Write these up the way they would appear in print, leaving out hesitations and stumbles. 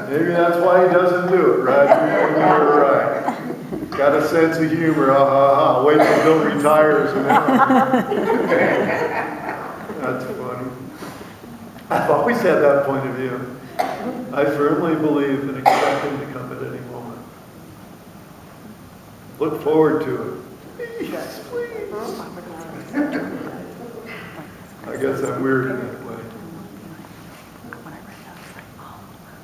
Maybe that's why he doesn't do it, right? You're right. Got a sense of humor. Ha ha ha. Wait till Bill retires. And that's funny. I've always had that point of view. I firmly believe and expect him to come at any moment. Look forward to it. Yes, please. I guess I'm weird in that way.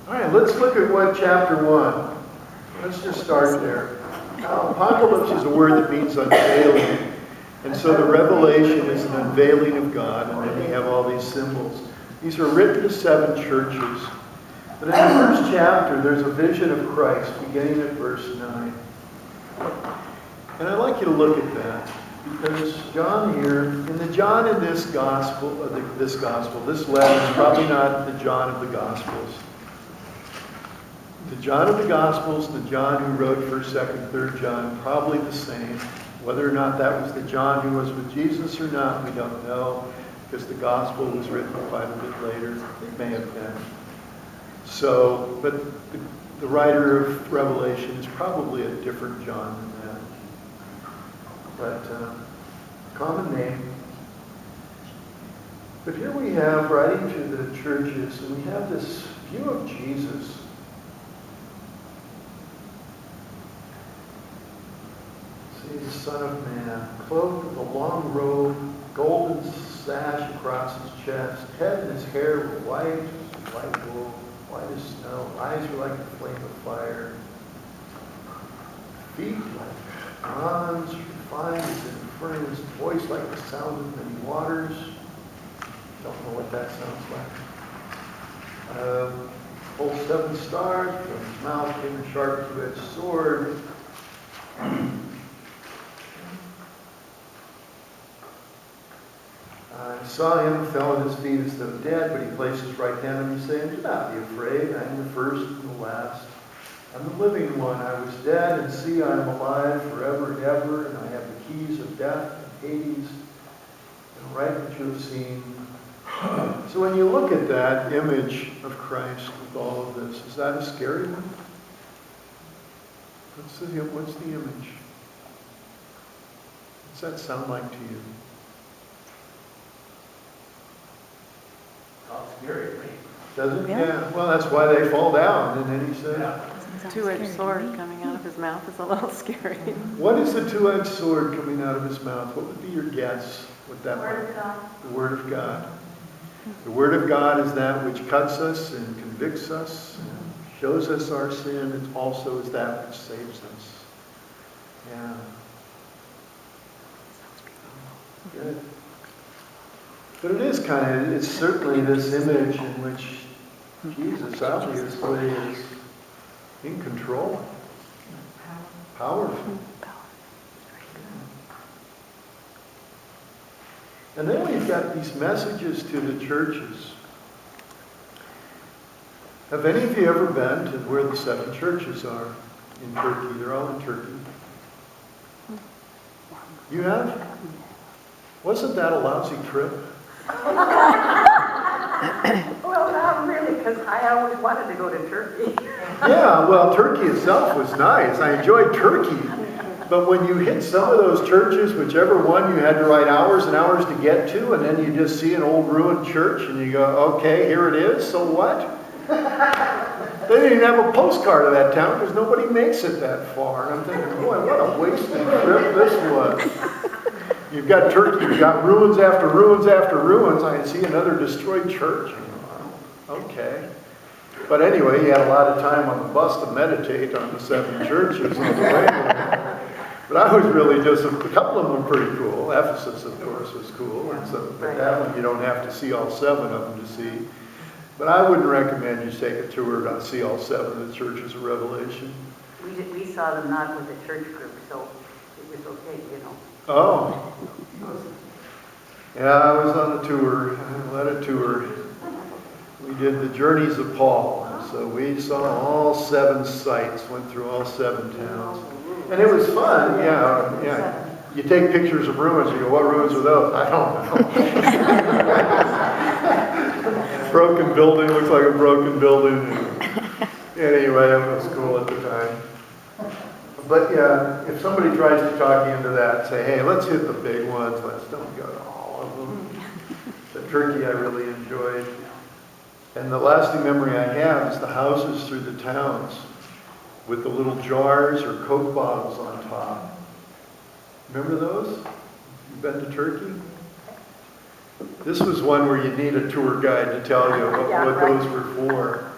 All right, let's look at what chapter 1. Let's just start there. Apocalypse is a word that means unveiling. And so the revelation is an unveiling of God, and then we have all these symbols. These are written to 7 churches. But in the first chapter, there's a vision of Christ, beginning at verse 9. And I'd like you to look at that, because John here, and the John in this gospel, this letter is probably not the John of the Gospels. The John of the Gospels, the John who wrote 1st, 2nd, 3rd John, probably the same. Whether or not that was the John who was with Jesus or not, we don't know, because the Gospel was written quite a bit later. It may have been. So, but the writer of Revelation is probably a different John than that. But common name. But here we have writing to the churches, and we have this view of Jesus. See, the Son of Man, clothed with a long robe, golden sash across his chest, head and his hair were white as white wool, white as snow, eyes were like a flame of fire, feet like bronze, refined as in a furnace, voice like the sound of many waters. Don't know what that sounds like. Holds 7 stars, from his mouth came a sharp two-edged sword. I saw him, fell at his feet as though dead, but he placed his right hand on me, saying, "Do not be afraid, I am the first and the last. I'm the living one. I was dead, and see, I am alive forever and ever, and I have the keys of death and Hades, and write what you have seen." So when you look at that image of Christ with all of this, is that a scary one? What's the image? What's that sound like to you? Scary to me. Does it? Yeah. Well, that's why they fall down. And then he said, Two-edged sword coming out of his mouth is a little scary. what is the two-edged sword coming out of his mouth? What would be your guess? What that Word of God. The Word of God. The Word of God is that which cuts us and convicts us and shows us our sin. It also is that which saves us. Yeah. Good. But it is it's certainly this image in which Jesus obviously is in control. Powerful. And then we've got these messages to the churches. Have any of you ever been to where the 7 churches are in Turkey? They're all in Turkey. You have? Wasn't that a lousy trip? Well, not really, because I always wanted to go to Turkey. Yeah, well, Turkey itself was nice. I enjoyed Turkey. But when you hit some of those churches, whichever one you had to ride hours and hours to get to, and then you just see an old ruined church and you go, okay, here it is, so what? They didn't even have a postcard of that town because nobody makes it that far. And I'm thinking, boy, what a wasted trip this was. You've got Turkey, you've got ruins after ruins after ruins. I see another destroyed church. Okay. But anyway, you had a lot of time on the bus to meditate on the 7 churches on the way. But I was really just, a couple of them were pretty cool. Ephesus, of course, was cool. And so, but that one you don't have to see all 7 of them to see. But I wouldn't recommend you take a tour to see all 7 of the churches of Revelation. We saw them not with the church group, so it was okay, you know. Oh. Yeah, I was on a tour. I led a tour. We did the Journeys of Paul. So we saw all 7 sites, went through all 7 towns. And it was fun, yeah. You take pictures of ruins, you go, what ruins are those? I don't know. Broken building, looks like a broken building. Anyway, that was cool at the time. But yeah, if somebody tries to talk you into that, say, hey, let's hit the big ones, let's don't go to all of them. The turkey I really enjoyed. And the lasting memory I have is the houses through the towns with the little jars or Coke bottles on top. Remember those? You've been to Turkey? This was one where you need a tour guide to tell you what those were for.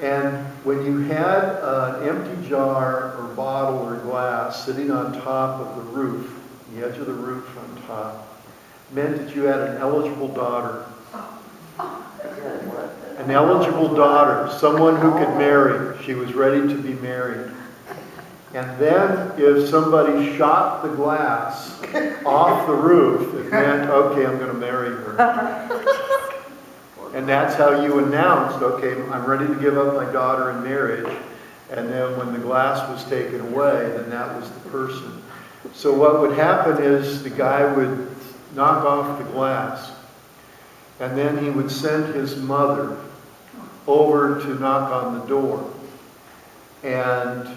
And when you had an empty jar or bottle or glass sitting on top of the roof, the edge of the roof on top, meant that you had an eligible daughter. An eligible daughter, someone who could marry. She was ready to be married. And then if somebody shot the glass off the roof, it meant, okay, I'm going to marry her. And that's how you announced, okay, I'm ready to give up my daughter in marriage. And then when the glass was taken away, then that was the person. So what would happen is the guy would knock off the glass, and then he would send his mother over to knock on the door. And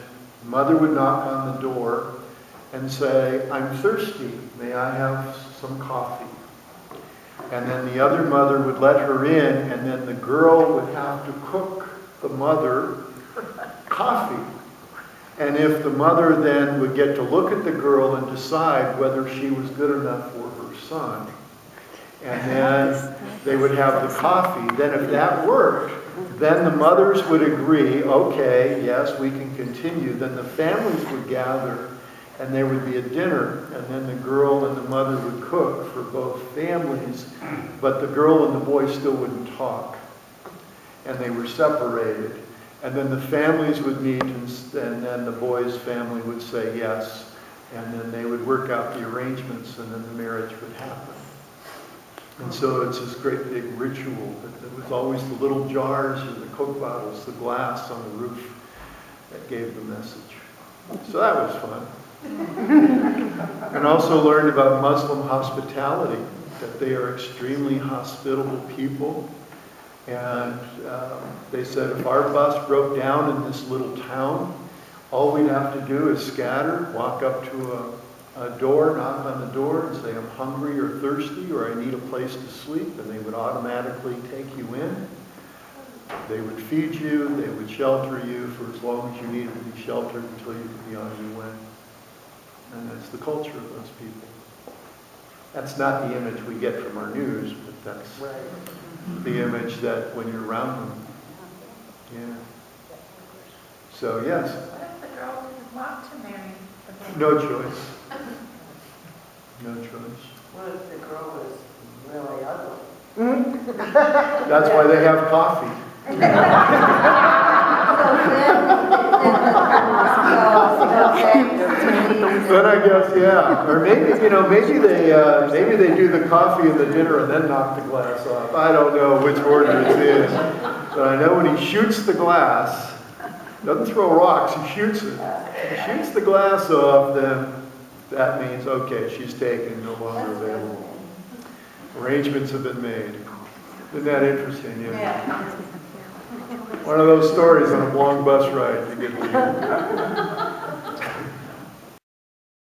mother would knock on the door and say, I'm thirsty, may I have some coffee? And then the other mother would let her in, and then the girl would have to cook the mother coffee. And if the mother then would get to look at the girl and decide whether she was good enough for her son, and then they would have the coffee, then if that worked, then the mothers would agree, okay, yes, we can continue. Then the families would gather, and there would be a dinner, and then the girl and the mother would cook for both families, but the girl and the boy still wouldn't talk, and they were separated. And then the families would meet, and then the boy's family would say yes, and then they would work out the arrangements, and then the marriage would happen. And so it's this great big ritual. There was always the little jars or the Coke bottles, the glass on the roof that gave the message. So that was fun. And also learned about Muslim hospitality, that they are extremely hospitable people. And they said if our bus broke down in this little town, all we'd have to do is scatter, walk up to a door, knock on the door and say, I'm hungry or thirsty or I need a place to sleep, and they would automatically take you in. They would feed you, they would shelter you for as long as you needed to be sheltered until you could be on your way. And that's the culture of those people. That's not the image we get from our news, but that's the image that when you're around them. Yeah. So, yes. What if the girl didn't want to marry the boy? No choice. No choice. What if the girl was really ugly? That's why they have coffee. But I guess, yeah. Or maybe, maybe they do the coffee and the dinner and then knock the glass off. I don't know which order it is. But I know when he shoots the glass, doesn't throw rocks, he shoots it. If he shoots the glass off, then that means, okay, she's taken, no longer available. Arrangements have been made. Isn't that interesting? Yeah. One of those stories on a long bus ride you get to hear.